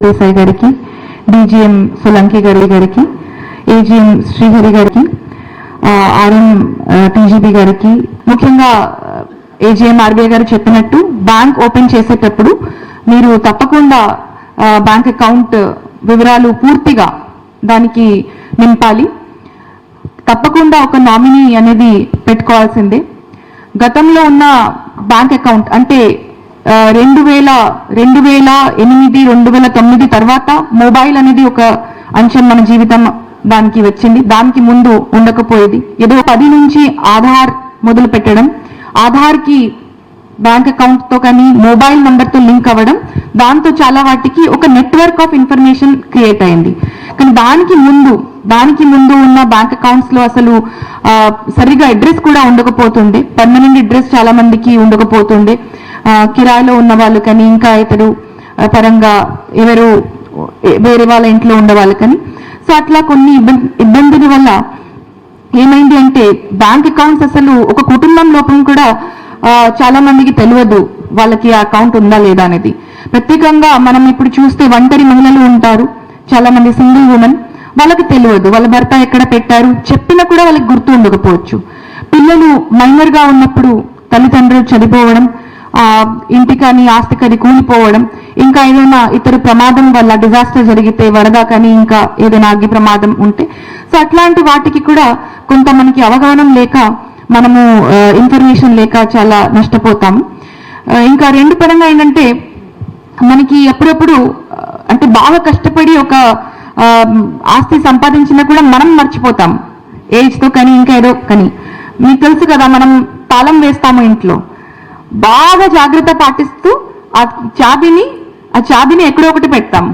దేశాయ్ గారికి, డీజీఎం సోలంకి గారికి, ఏజీఎం శ్రీహరి గారికి, ఆర్ఎం టీజీబీ గారికి, ముఖ్యంగా ఏజీఎం ఆర్బీఐ గారు చెప్పినట్టు బ్యాంక్ ఓపెన్ చేసేటప్పుడు మీరు తప్పకుండా బ్యాంక్ అకౌంట్ వివరాలు పూర్తిగా దానికి నింపాలి. తప్పకుండా ఒక నామినీ అనేది పెట్టుకోవాల్సిందే. గతంలో ఉన్న బ్యాంక్ అకౌంట్ అంటే 2008, 2009 తర్వాత మొబైల్ అనేది ఒక అంశం మన జీవితం దానికి వచ్చింది. దానికి ముందు ఉండకపోయేది. ఏదో 10 నుంచి ఆధార్ మొదలు పెట్టడం, ఆధార్కి బ్యాంక్ అకౌంట్తో కానీ మొబైల్ నెంబర్తో లింక్ అవ్వడం, దాంతో చాలా వాటికి ఒక నెట్వర్క్ ఆఫ్ ఇన్ఫర్మేషన్ క్రియేట్ అయింది. కానీ దానికి ముందు ఉన్న బ్యాంక్ అకౌంట్స్లో అసలు సరిగా అడ్రస్ కూడా ఉండకపోతుండే, పర్మనెంట్ అడ్రస్ చాలా మందికి ఉండకపోతుండే, కిరాయిలో ఉన్న వాళ్ళు కానీ ఇంకా ఇతరు పరంగా ఎవరు వేరే వాళ్ళ ఇంట్లో ఉండేవాళ్ళు కానీ. సో అట్లా కొన్ని ఇబ్బందుల వల్ల ఏమైంది అంటే బ్యాంక్ అకౌంట్స్ అసలు ఒక కుటుంబం లోపం కూడా చాలా మందికి తెలియదు వాళ్ళకి ఆ అకౌంట్ ఉందా లేదా అనేది. ప్రత్యేకంగా మనం ఇప్పుడు చూస్తే ఒంటరి మహిళలు ఉంటారు, చాలా మంది సింగిల్ ఉమెన్, వాళ్ళకి తెలియదు వాళ్ళ భర్త ఎక్కడ పెట్టారు, చెప్పినా కూడా వాళ్ళకి గుర్తు ఉండకపోవచ్చు. పిల్లలు మైనర్గా ఉన్నప్పుడు తల్లిదండ్రులు చనిపోవడం, ఇంటి కానీ ఆస్తి కానీ కూలిపోవడం, ఇంకా ఏదైనా ఇతర ప్రమాదం వల్ల డిజాస్టర్ జరిగితే వరద కానీ ఇంకా ఏదైనా అగ్ని ప్రమాదం ఉంటే, సో అట్లాంటి వాటికి కూడా కొంత మనకి అవగాహన లేక మనము ఇన్ఫర్మేషన్ లేక చాలా నష్టపోతాము. ఇంకా రెండు పరంగా ఏంటంటే మనకి ఎప్పుడప్పుడు అంటే బాగా కష్టపడి ఒక ఆస్తి సంపాదించినా కూడా మనం మర్చిపోతాం ఏజ్తో కానీ ఇంకా ఏదో కానీ. మీకు తెలుసు కదా, మనం తాళం వేస్తాము ఇంట్లో, బాగా జాగ్రత్త పాటిస్తూ ఆ చాబీని ఎక్కడో ఒకటి పెడతాం.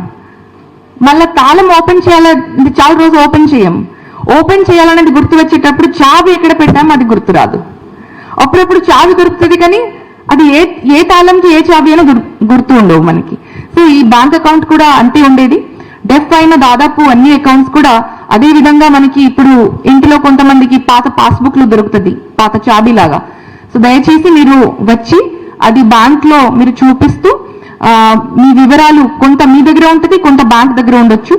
మళ్ళీ తాళం ఓపెన్ చేయాలంటే చాలా రోజు ఓపెన్ చేయాలనేది గుర్తు వచ్చేటప్పుడు చాబీ ఎక్కడ పెట్టామో అది గుర్తు రాదు. అప్పుడప్పుడు చాబీ దొరుకుతుంది కానీ అది ఏ తాళంకి ఏ చాబీ అయినా గుర్తు ఉండవు మనకి. సో ఈ బ్యాంక్ అకౌంట్ కూడా అంతే ఉండేది. డెఫ్ అయిన దాదాపు అన్ని అకౌంట్స్ కూడా అదే విధంగా మనకి ఇప్పుడు ఇంట్లో కొంతమందికి పాత పాస్బుక్లు దొరుకుతుంది, పాత చాబీ లాగా. సో దయచేసి మీరు వచ్చి అది బ్యాంక్లో మీరు చూపిస్తూ మీ వివరాలు కొంత మీ దగ్గర ఉంటుంది, కొంత బ్యాంక్ దగ్గర ఉండొచ్చు.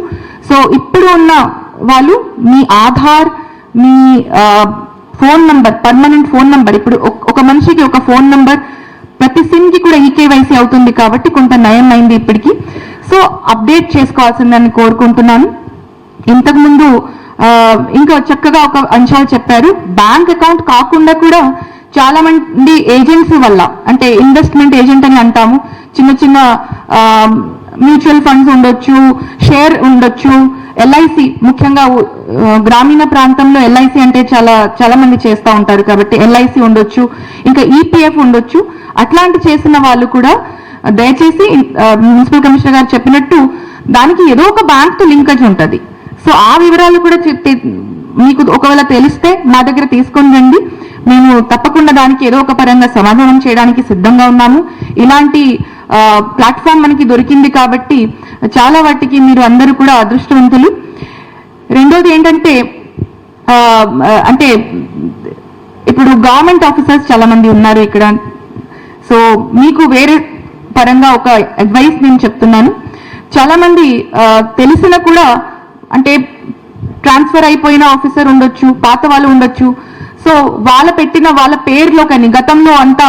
సో ఇప్పుడు ఉన్న వాళ్ళు మీ ఆధార్, మీ phone number, permanent phone number, ఇప్పుడు ఒక మనిషికి ఒక ఫోన్ నంబర్, ప్రతి సిమ్కి కూడా ఈకేవైసీ అవుతుంది కాబట్టి కొంత నయం అయింది ఇప్పటికి. సో అప్డేట్ చేసుకోవాల్సిందని కోరుకుంటున్నాను. ఇంతకుముందు ఇంకా చక్కగా ఒక అంశాలు చెప్పారు. బ్యాంక్ అకౌంట్ కాకుండా కూడా చాలా మంది ఏజెంట్స్ వల్ల, అంటే ఇన్వెస్ట్మెంట్ ఏజెంట్ అని అంటాము, చిన్న చిన్న మ్యూచువల్ ఫండ్స్ ఉండొచ్చు, షేర్ ఉండొచ్చు, ఎల్ఐసి, ముఖ్యంగా గ్రామీణ ప్రాంతంలో ఎల్ఐసి అంటే చాలా మంది చేస్తూ ఉంటారు కాబట్టి ఎల్ఐసి ఉండొచ్చు, ఇంకా ఈపీఎఫ్ ఉండొచ్చు. అట్లాంటి చేసిన వాళ్ళు కూడా దయచేసి మున్సిపల్ కమిషనర్ గారు చెప్పినట్టు దానికి ఏదో ఒక బ్యాంక్తో లింకేజ్ ఉంటుంది. సో ఆ వివరాలు కూడా మీకు ఒకవేళ తెలిస్తే మా దగ్గర తీసుకొని రండి, మేము తప్పకుండా దానికి ఏదో ఒక పరంగా సమాధానం చేయడానికి సిద్ధంగా ఉన్నాము. ఇలాంటి ప్లాట్ఫామ్ మనకి దొరికింది కాబట్టి చాలా వాటికి మీరు అందరూ కూడా అదృష్టవంతులు. రెండోది ఏంటంటే అంటే ఇప్పుడు గవర్నమెంట్ ఆఫీసర్స్ చాలా మంది ఉన్నారు ఇక్కడ. సో మీకు వేరే పరంగా ఒక అడ్వైస్ నేను చెప్తున్నాను. చాలా మంది తెలిసిన కూడా అంటే ట్రాన్స్ఫర్ అయిపోయిన ఆఫీసర్ ఉండొచ్చు, పాత వాళ్ళు ఉండొచ్చు. సో వాళ్ళ పేరులో కానీ గతంలో అంత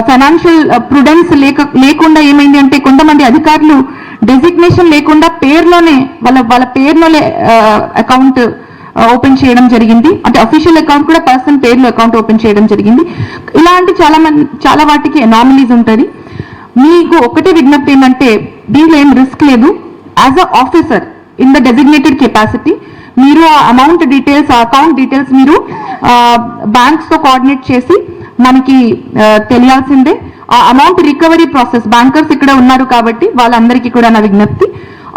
ఫైనాన్షియల్ ప్రుడెన్స్ లేకుండా ఏమైంది అంటే కొంతమంది అధికారులు డెసిగ్నేషన్ లేకుండా పేరులోనే వాళ్ళ పేరులోనే అకౌంట్ ఓపెన్ చేయడం జరిగింది. అంటే అఫీషియల్ అకౌంట్ కూడా పర్సన్ పేరులో అకౌంట్ ఓపెన్ చేయడం జరిగింది. ఇలాంటి చాలా వాటికి అనామలీస్ ఉంటుంది. మీకు ఒకటే విజ్ఞప్తి ఏంటంటే దీనిలో ఏం రిస్క్ లేదు. As a officer in the designated capacity మీరు ఆ అమౌంట్ డీటెయిల్స్, ఆ అకౌంట్ డీటెయిల్స్ మీరు బ్యాంక్స్తో కోఆర్డినేట్ చేసి మనకి తెలియాల్సిందే. ఆ అమౌంట్ రికవరీ ప్రాసెస్, బ్యాంకర్స్ ఇక్కడ ఉన్నారు కాబట్టి వాళ్ళందరికీ కూడా నా విజ్ఞప్తి,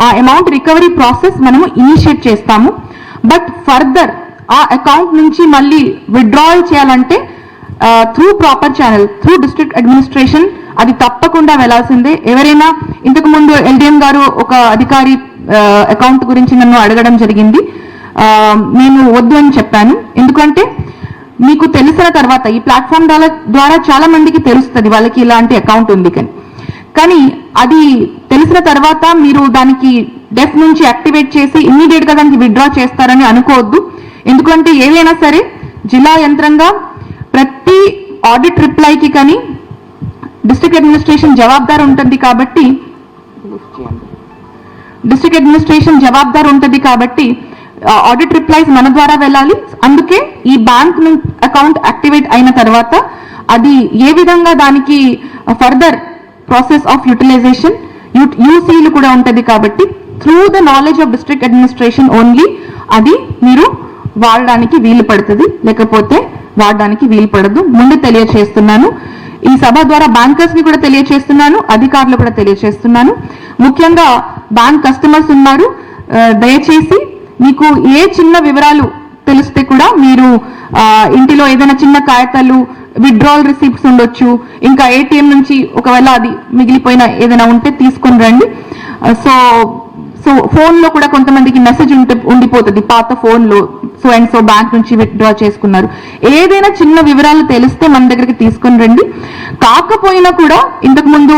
ఆ అమౌంట్ రికవరీ ప్రాసెస్ మనము ఇనిషియేట్ చేస్తాము. బట్ ఫర్దర్ ఆ అకౌంట్ నుంచి మళ్ళీ విత్డ్రాయల్ చేయాలంటే through proper channel, through district administration అది తప్పకుండా వెళ్లాల్సిందే. ఎవరైనా ఇంతకు ముందు ఎల్డిఎం గారు ఒక అధికారి అకౌంట్ గురించి నన్ను అడగడం జరిగింది, నేను వద్దు అని చెప్పాను. ఎందుకంటే మీకు తెలిసిన తర్వాత ఈ ప్లాట్ఫామ్ ద్వారా చాలా మందికి తెలుస్తుంది వాళ్ళకి ఇలాంటి అకౌంట్ ఉంది కానీ అది తెలిసిన తర్వాత మీరు దానికి డెఫ్ నుంచి యాక్టివేట్ చేసి ఇమ్మీడియట్ గా దానికి విత్డ్రా చేస్తారని అనుకోవద్దు. ఎందుకంటే ఏదైనా సరే జిల్లా యంత్రంగా ప్రతి ఆడిట్ రిప్లైకి కానీ డిస్ట్రిక్ట్ అడ్మినిస్ట్రేషన్ జవాబుదారు ఉంటుంది కాబట్టి ఆడిట్ రిప్లైస్ మన ద్వారా వెళ్ళాలి. అందుకే ఈ బ్యాంక్ అకౌంట్ యాక్టివేట్ అయిన తర్వాత అది ఏ విధంగా దానికి ఫర్దర్ ప్రాసెస్ ఆఫ్ యూటిలైజేషన్ యూసీలు కూడా ఉంటుంది కాబట్టి through the knowledge of district administration only అది మీరు వాడడానికి వీలు పడుతుంది, లేకపోతే వాడడానికి వీలు పడదు. ముందు తెలియచేస్తున్నాను. ఈ సభ ద్వారా బ్యాంకర్స్ ని కూడా తెలియచేస్తున్నాను, అధికారులు కూడా తెలియచేస్తున్నాను. ముఖ్యంగా బ్యాంక్ కస్టమర్స్ ఉన్నారు, దయచేసి మీకు ఏ చిన్న వివరాలు తెలిస్తే కూడా మీరు ఇంటిలో ఏదైనా చిన్న కాగితాలు విత్డ్రావల్ రిసిప్ట్స్ ఉండొచ్చు, ఇంకా ఏటీఎం నుంచి ఒకవేళ అది మిగిలిపోయిన ఏదైనా ఉంటే తీసుకొని రండి. సో ఫోన్లో కూడా కొంతమందికి మెసేజ్ ఉండిపోతుంది పాత ఫోన్లో, సో అండ్ సో బ్యాంక్ నుంచి విత్డ్రా చేసుకున్నారు. ఏదైనా చిన్న వివరాలు తెలిస్తే మన దగ్గరికి తీసుకొని రండి. కాకపోయినా కూడా ఇంతకు ముందు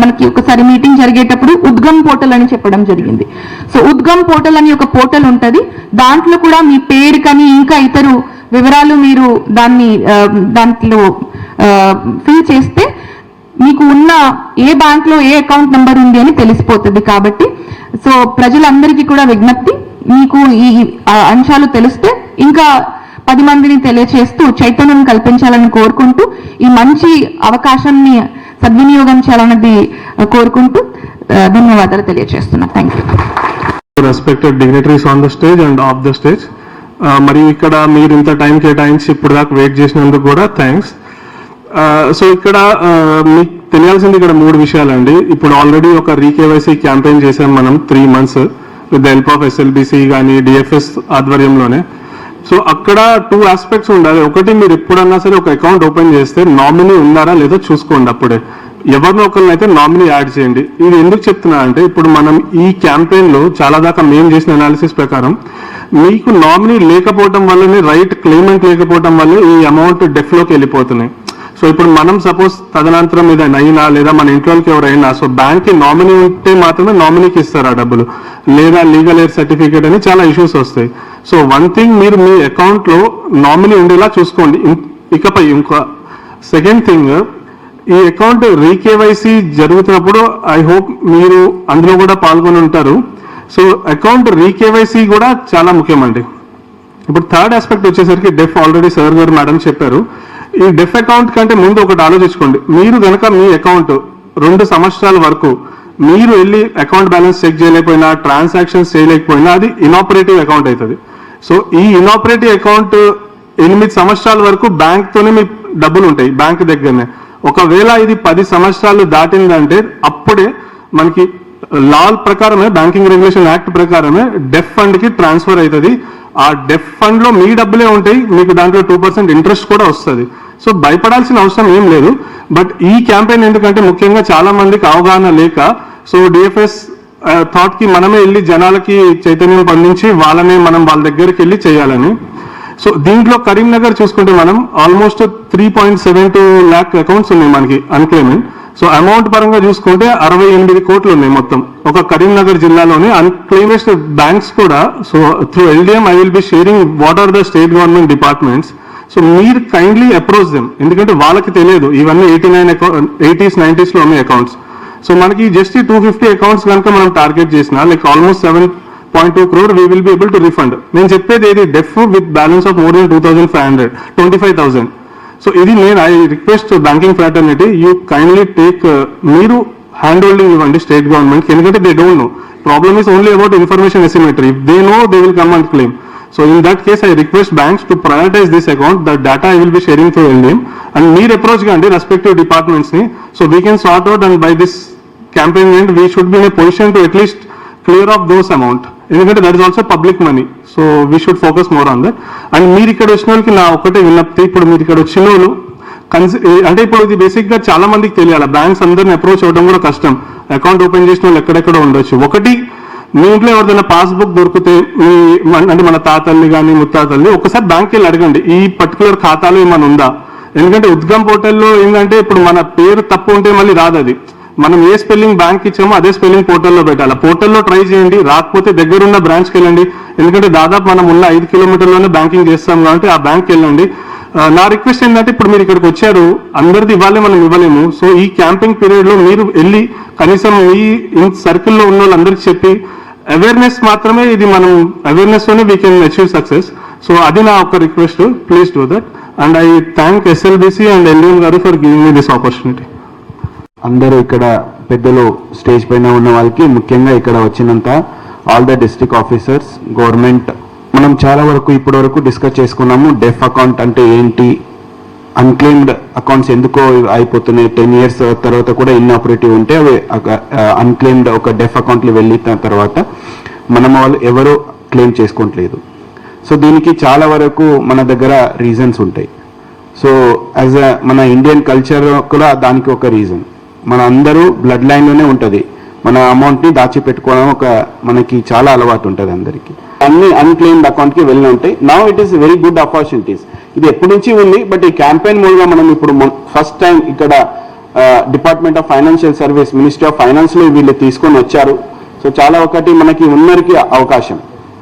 మనకి ఒకసారి మీటింగ్ జరిగేటప్పుడు ఉద్గమ్ పోర్టల్ అని చెప్పడం జరిగింది. సో ఉద్గమ్ పోర్టల్ అని ఒక పోర్టల్ ఉంటుంది, దాంట్లో కూడా మీ పేరు కానీ ఇంకా ఇతరు వివరాలు మీరు దాంట్లో ఫిల్ చేస్తే మీకు ఉన్న ఏ బ్యాంక్ లో ఏ అకౌంట్ నెంబర్ ఉంది అని తెలిసిపోతుంది. కాబట్టి సో ప్రజలందరికీ కూడా విజ్ఞప్తి, మీకు ఈ అంశాలు తెలిస్తే ఇంకా 10 మందిని తెలియచేస్తూ చైతన్యం కల్పించాలని కోరుకుంటూ ఈ మంచి అవకాశాన్ని సద్వినియోగం చేయాలన్నది కోరుకుంటూ ధన్యవాదాలు తెలియజేస్తున్నా. Thank you. Respected dignitaries on the stage and off the stage. మరియు ఇక్కడ మీరు ఇంత టైం కేటాయించి ఇప్పుడు దాకా వెయిట్ చేసినందుకు కూడా థ్యాంక్స్. సో ఇక్కడ మీకు తెలియాల్సింది ఇక్కడ 3 విషయాలండి. ఇప్పుడు ఆల్రెడీ ఒక రీకేవైసీ క్యాంపెయిన్ చేసాం మనం 3 months with the help of SLBC కానీ డిఎఫ్ఎస్ ఆధ్వర్యంలోనే. సో అక్కడ 2 aspects ఉండాలి. ఒకటి, మీరు ఎప్పుడన్నా సరే ఒక అకౌంట్ ఓపెన్ చేస్తే నామినీ ఉన్నారా లేదో చూసుకోండి. అప్పుడే ఎవరినో ఒకరిని అయితే నామినీ యాడ్ చేయండి. ఇది ఎందుకు చెప్తున్నా అంటే ఇప్పుడు మనం ఈ క్యాంపెయిన్ లో చాలా దాకా మేము చేసిన అనాలిసిస్ ప్రకారం మీకు నామినీ లేకపోవడం వల్లనే, రైట్ క్లెయిమెంట్ లేకపోవడం వల్ల ఈ అమౌంట్ డెఫ్లోకి వెళ్ళిపోతున్నాయి. సో ఇప్పుడు మనం సపోజ్ తదనంతరం ఏదైనా అయినా లేదా మన ఇంట్లోకి ఎవరైనా, సో బ్యాంక్కి నామినీ ఉంటే మాత్రమే నామినీకి ఇస్తారు ఆ డబ్బులు, లేదా లీగల్ ఎయిర్ సర్టిఫికేట్ అని చాలా ఇష్యూస్ వస్తాయి. సో వన్ థింగ్, మీరు మీ అకౌంట్లో నామినీ ఉండేలా చూసుకోండి. ఇకపై ఇంకో సెకండ్ థింగ్, ఈ అకౌంట్ రీకేవైసీ జరుగుతున్నప్పుడు ఐ హోప్ మీరు అందులో కూడా పాల్గొని ఉంటారు. సో అకౌంట్ రీకేవైసీ కూడా చాలా ముఖ్యమండి. ఇప్పుడు థర్డ్ ఆస్పెక్ట్ వచ్చేసరికి డెఫ్, ఆల్రెడీ సార్ గారు మేడం చెప్పారు. ఈ డెఫ్ అకౌంట్ కంటే ముందు ఒకటి ఆలోచించుకోండి. మీరు కనుక మీ అకౌంట్ 2 సంవత్సరాల వరకు మీరు వెళ్ళి అకౌంట్ బ్యాలెన్స్ చెక్ చేయలేకపోయినా, ట్రాన్సాక్షన్స్ చేయలేకపోయినా అది ఇనాపరేటివ్ అకౌంట్ అవుతుంది. సో ఈ ఇనాపరేటివ్ అకౌంట్ 8 సంవత్సరాల వరకు బ్యాంక్తోనే మీ డబ్బులు ఉంటాయి, బ్యాంక్ దగ్గరనే. ఒకవేళ ఇది 10 సంవత్సరాలు దాటిందంటే అప్పుడే మనకి లా ప్రకారమే, బ్యాంకింగ్ రెగ్యులేషన్ యాక్ట్ ప్రకారమే డెఫ్ ఫండ్ కి ట్రాన్స్ఫర్ అవుతుంది. ఆ డెఫ్ ఫండ్ లో మీ డబ్బులే ఉంటాయి, మీకు దాంట్లో 2% ఇంట్రెస్ట్ కూడా వస్తుంది. సో భయపడాల్సిన అవసరం ఏం లేదు. బట్ ఈ క్యాంపెయిన్ ఎందుకంటే ముఖ్యంగా చాలా మందికి అవగాహన లేక, సో డిఎఫ్ఎస్ థాట్ కి మనమే వెళ్ళి జనాలకి చైతన్యం పండించి మనం వాళ్ళ దగ్గరికి వెళ్ళి చేయాలని. సో దీంట్లో కరీంనగర్ చూసుకుంటే మనం ఆల్మోస్ట్ 3.72 lakh అకౌంట్స్ ఉన్నాయి మనకి అన్క్లెయిమ్డ్. సో అమౌంట్ పరంగా చూసుకుంటే 68 కోట్లు ఉన్నాయి మొత్తం ఒక కరీంనగర్ జిల్లాలోని అన్క్లెయిమ్డ్ బ్యాంక్స్ కూడా. So through LDM I will be sharing what are the state government departments. So మీరు కైండ్లీ అప్రోచ్ దెమ్, ఎందుకంటే వాళ్ళకి తెలియదు ఇవన్నీ 80s 90s లో ఉన్నాయి అకౌంట్స్. సో మనకి జస్ట్ 250 అకౌంట్స్ కనుక మనం టార్గెట్ చేసినా like almost 7.2 crore we will be able to refund. నేను చెప్పేది ఇది DEAF with balance of more than 25,000. So ఇది నేను I request banking fraternity, you kindly take, మీరు హ్యాండ్ హోల్డింగ్ ఇవ్వండి స్టేట్ గవర్నమెంట్, ఎందుకంటే they don't know. Problem is only about information asymmetry. If they know they will come and claim. So in that case, I request banks to prioritize this account. The data I will be sharing through LDM. And meer approach gandi respective departments ni, so we can sort out, and by this campaign end we should be in a position to at least clear off those amount. ఎందుకంటే that is also public money. So we should focus more on that. And మీరు ఇక్కడ వచ్చిన వాళ్ళకి నా ఒకటే విన్నప్తి, ఇప్పుడు మీరు ఇక్కడ వచ్చిన వాళ్ళు అంటే ఇప్పుడు ఇది బేసిక్ గా చాలా మందికి తెలియాలి. బ్యాంక్స్ అందరిని అప్రోచ్ అవ్వడం కూడా కష్టం. అకౌంట్ ఓపెన్ చేసిన వాళ్ళు ఎక్కడెక్కడ ఉండొచ్చు. ఒకటి, మీ ఇంట్లో ఎవరిదైనా పాస్బుక్ దొరికితే అంటే మన తాతల్ని కానీ ముత్తాతల్ని ఒకసారి బ్యాంక్కి వెళ్ళి అడగండి ఈ పర్టికులర్ ఖాతాలో ఏమైనా ఉందా. ఎందుకంటే ఉద్గమ్ పోర్టల్లో ఏంటంటే ఇప్పుడు మన పేరు తప్పు ఉంటే మళ్ళీ రాదు అది. మనం ఏ స్పెల్లింగ్ బ్యాంక్ ఇచ్చామో అదే స్పెల్లింగ్ పోర్టల్లో పెట్టాలి. పోర్టల్లో ట్రై చేయండి, రాకపోతే దగ్గరున్న బ్రాంచ్కి వెళ్ళండి. ఎందుకంటే దాదాపు మనం ఉన్న 5 కిలోమీటర్లోనే బ్యాంకింగ్ చేస్తాం కాబట్టి ఆ బ్యాంక్కి వెళ్ళండి. నా రిక్వెస్ట్ ఏంటంటే ఇప్పుడు మీరు ఇక్కడికి వచ్చారు, అందరిది ఇవ్వాలి మనం ఇవ్వలేము. సో ఈ క్యాంపింగ్ పీరియడ్లో మీరు వెళ్ళి కనీసం ఈ సర్కిల్లో ఉన్న వాళ్ళందరికీ చెప్పి అవేర్నెస్ మాత్రమే, ఇది మనం అవేర్నెస్తోనే we can achieve success. So అది నా ఒక request, please do that. And I thank SLBC and LDM గారు for giving me this opportunity. అందరూ ఇక్కడ పెద్దలు స్టేజ్ పైన ఉన్న వాళ్ళకి, ముఖ్యంగా ఇక్కడ వచ్చినంత all the district officers, government, మనం చాలా వరకు ఇప్పటి వరకు డిస్కస్ చేసుకున్నాము. డెఫ్ అకౌంట్ అంటే ఏంటి, అన్క్లెయిమ్డ్ అకౌంట్స్ ఎందుకో అయిపోతున్నాయి, 10 years తర్వాత కూడా ఇన్ఆపరేటివ్ ఉంటే అవి అన్క్లెయిమ్డ్ ఒక డెఫ్ అకౌంట్లు వెళ్ళిన తర్వాత మనం వాళ్ళు ఎవరో క్లెయిమ్ చేసుకోవట్లేదు. సో దీనికి చాలా వరకు మన దగ్గర రీజన్స్ ఉంటాయి. సో యాజ్ మన ఇండియన్ కల్చర్ కూడా దానికి ఒక రీజన్, మన అందరూ బ్లడ్ లైన్లోనే ఉంటుంది, మన అమౌంట్ని దాచిపెట్టుకోవడం ఒక మనకి చాలా అలవాటు ఉంటుంది అందరికీ. అన్ని అన్క్లెయిమ్డ్ అకౌంట్కి వెళ్ళి ఉంటాయి. Now it is very good opportunities. ఇది ఎప్పటి నుంచి ఉంది, బట్ ఈ క్యాంపెయిన్ మూలంగా మనం ఇప్పుడు ఫస్ట్ టైం ఇక్కడ department of financial service, ministry of ఫైనాన్స్లో వీళ్ళు తీసుకొని వచ్చారు. సో చాలా ఒకటి మనకి ఉన్నరికి అవకాశం,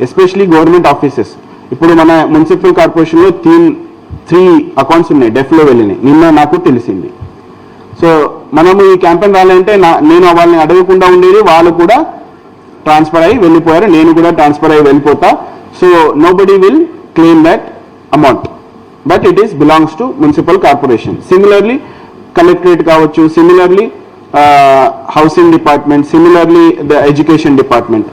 ఎస్పెషలీ గవర్నమెంట్ ఆఫీసెస్. ఇప్పుడు మన మున్సిపల్ కార్పొరేషన్లో 3 అకౌంట్స్ ఉన్నాయి, డెఫ్లో వెళ్ళినాయి, నిన్న నాకు తెలిసింది. సో మనము ఈ క్యాంపెయిన్ రాలంటే నేను వాళ్ళని అడగకుండా ఉండేది, వాళ్ళు కూడా ట్రాన్స్ఫర్ అయ్యి వెళ్ళిపోయారు, నేను కూడా ట్రాన్స్ఫర్ అయ్యి వెళ్ళిపోతా. So nobody will claim that amount, but it is belongs to municipal corporation. Similarly collectorate కావచ్చు, similarly housing department, similarly the education department.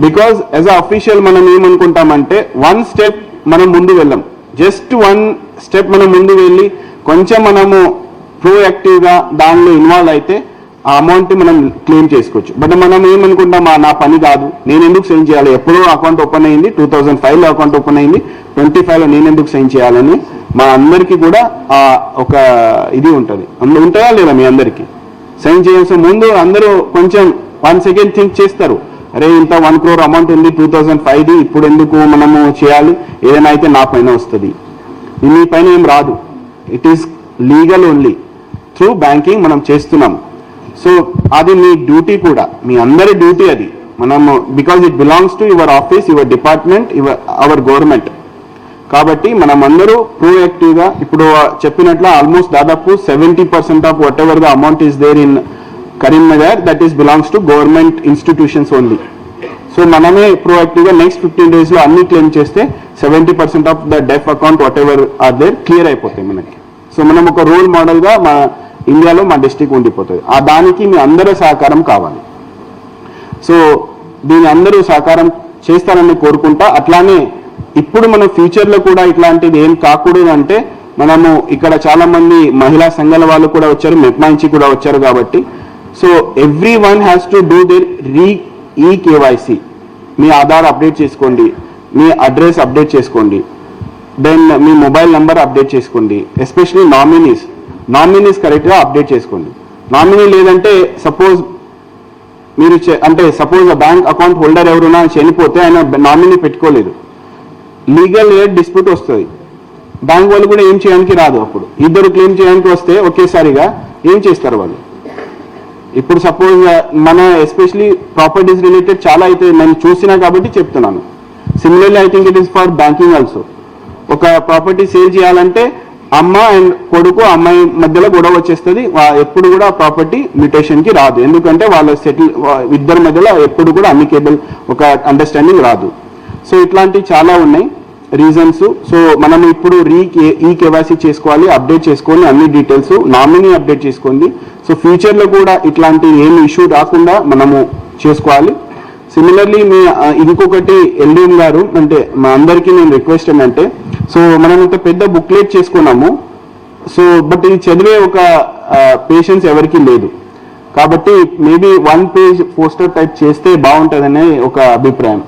Because as a official మనం ఏమనుకుంటామంటే 1 step మనం ముందు వెళ్ళాం, జస్ట్ 1 step మనం ముందు వెళ్ళి కొంచెం మనము ప్రోయాక్టివ్గా దానిలో ఇన్వాల్వ్ అయితే ఆ అమౌంట్ మనం క్లెయిమ్ చేసుకోవచ్చు. బట్ మనం ఏమనుకుంటాం, నా పని కాదు, నేను ఎందుకు సైన్ చేయాలి, ఎప్పుడో అకౌంట్ ఓపెన్ అయింది, 2005లో అకౌంట్ ఓపెన్ అయింది, 25లో నేను ఎందుకు సైన్ చేయాలని మా అందరికీ కూడా ఒక ఇది ఉంటుంది. ఉంటుందా లేదా మీ అందరికీ? సైన్ చేయాల్సిన ముందు అందరూ కొంచెం 1 second థింక్ చేస్తారు, అరే ఇంత 1 crore అమౌంట్ ఉంది 2005ది, ఇప్పుడు ఎందుకు మనము చేయాలి, ఏదైనా అయితే నా పైన వస్తుంది. మీ పైన ఏం రాదు, it is legal only, through banking మనం చేస్తున్నాం. సో అది మీ డ్యూటీ కూడా, మీ అందరి డ్యూటీ అది. మనము because it belongs to your office, your department, our government. కాబట్టి మనం అందరూ ప్రోయాక్టివ్గా, ఇప్పుడు చెప్పినట్లు ఆల్మోస్ట్ దాదాపు 70% of whatever the amount is there in Karimnagar, that is belongs to government institutions only. So మనమే ప్రోయాక్టివ్గా నెక్స్ట్ 15 days లో అన్ని క్లెయిమ్ చేస్తే 70% of the DEAF account whatever are there clear అయిపోతాయి మనకి. సో మనం ఒక role మోడల్గా మా ఇండియాలో మా డిస్ట్రిక్ట్ ఉండిపోతుంది. దానికి మీ అందరూ సహకారం కావాలి. సో దీని అందరూ సహకారం చేస్తారని కోరుకుంటా. అట్లానే ఇప్పుడు మన ఫ్యూచర్లో కూడా ఇట్లాంటిది ఏం కాకూడదు అంటే, మనము ఇక్కడ చాలా మంది మహిళా సంఘాల వాళ్ళు కూడా వచ్చారు, మెప్మా నుంచి కూడా వచ్చారు కాబట్టి, so everyone has to do their EKYC. మీ ఆధార్ అప్డేట్ చేసుకోండి, మీ అడ్రస్ అప్డేట్ చేసుకోండి, దెన్ మీ మొబైల్ నెంబర్ అప్డేట్ చేసుకోండి. ఎస్పెషలీ నామినీస్ కరెక్ట్గా అప్డేట్ చేసుకోండి. నామినీ లేదంటే సపోజ్ మీరు సపోజ్ బ్యాంక్ అకౌంట్ హోల్డర్ ఎవరున్నా చనిపోతే ఆయన నామినీ పెట్టుకోలేదు, లీగల్ డిస్ప్యూట్ వస్తుంది, బ్యాంక్ వాళ్ళు కూడా ఏం చేయడానికి రాదు. అప్పుడు ఇద్దరు క్లెయిమ్ చేయడానికి వస్తే ఒకేసారిగా ఏం చేస్తారు వాళ్ళు? ఇప్పుడు సపోజ్ మన ఎస్పెషలీ ప్రాపర్టీస్ రిలేటెడ్ చాలా అయితే నేను చూసినా కాబట్టి చెప్తున్నాను. Similarly I think it is for banking also. ఒక ప్రాపర్టీ సేల్ చేయాలంటే అమ్మ అండ్ కొడుకు, అమ్మాయి మధ్యలో గొడవ వచ్చేస్తుంది, ఎప్పుడు కూడా ప్రాపర్టీ మ్యూటేషన్కి రాదు, ఎందుకంటే వాళ్ళ ఇద్దరి మధ్యలో ఎప్పుడు కూడా అమికేబుల్ ఒక అండర్స్టాండింగ్ రాదు. సో ఇట్లాంటివి చాలా ఉన్నాయి రీజన్స్. సో మనం ఇప్పుడు EKYC చేసుకోవాలి, అప్డేట్ చేసుకోవాలి అన్ని డీటెయిల్స్, నామినీ అప్డేట్ చేసుకోండి. సో ఫ్యూచర్లో కూడా ఇట్లాంటి ఏమి ఇష్యూ రాకుండా మనము చేసుకోవాలి. సిమిలర్లీ మీ ఇంకొకటి LDM గారు, అంటే మా అందరికీ నేను రిక్వెస్ట్ ఏంటంటే, సో మనం ఇంత పెద్ద బుక్లెట్ చేసుకున్నాము, సో బట్ ఇది చదివే ఒక పేషెన్స్ ఎవరికి లేదు. కాబట్టి మేబీ 1 page పోస్టర్ టైప్ చేస్తే బాగుంటుందనే ఒక అభిప్రాయం.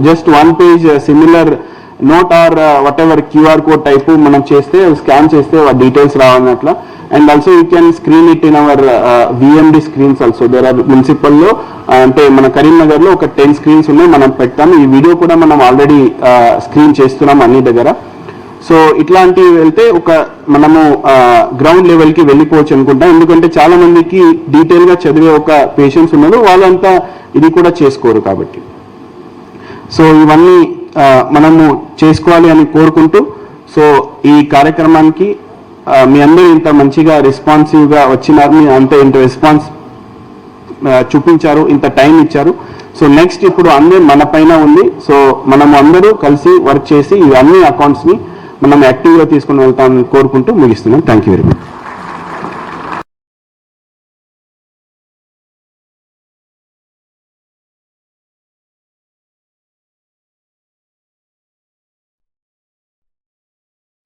Just 1 page similar note or whatever QR code type మనం చేస్తే, స్కాన్ చేస్తే డీటెయిల్స్ రావాలన్నట్లా. And also you can screen it in our VMD screens also. There are మున్సిపల్లో, అంటే మన కరీంనగర్లో ఒక 10 screens ఉన్నాయి, మనం పెడతాము. ఈ వీడియో కూడా మనం ఆల్రెడీ స్క్రీన్ చేస్తున్నాం అన్ని దగ్గర. సో ఇట్లాంటివి వెళ్తే ఒక మనము గ్రౌండ్ లెవెల్కి వెళ్ళిపోవచ్చు అనుకుంటా. ఎందుకంటే చాలా మందికి డీటెయిల్గా చదివే ఒక పేషెన్స్ ఉన్నారు, వాళ్ళంతా ఇది కూడా చేసుకోరు కాబట్టి. సో ఇవన్నీ మనము చేసుకోవాలి అని కోరుకుంటూ, సో ఈ కార్యక్రమానికి మీ అందరూ ఇంత మంచిగా రెస్పాన్సివ్గా వచ్చినారు, మీ అంత ఇంత రెస్పాన్స్ చూపించారు, ఇంత టైం ఇచ్చారు. సో నెక్స్ట్ ఇప్పుడు అందరూ మన పైన ఉంది. సో మనము అందరూ కలిసి వర్క్ చేసి ఇవన్నీ అకౌంట్స్ని మనం యాక్టివ్గా తీసుకుని వెళ్తామని కోరుకుంటూ ముగిస్తున్నాం. Thank you very much.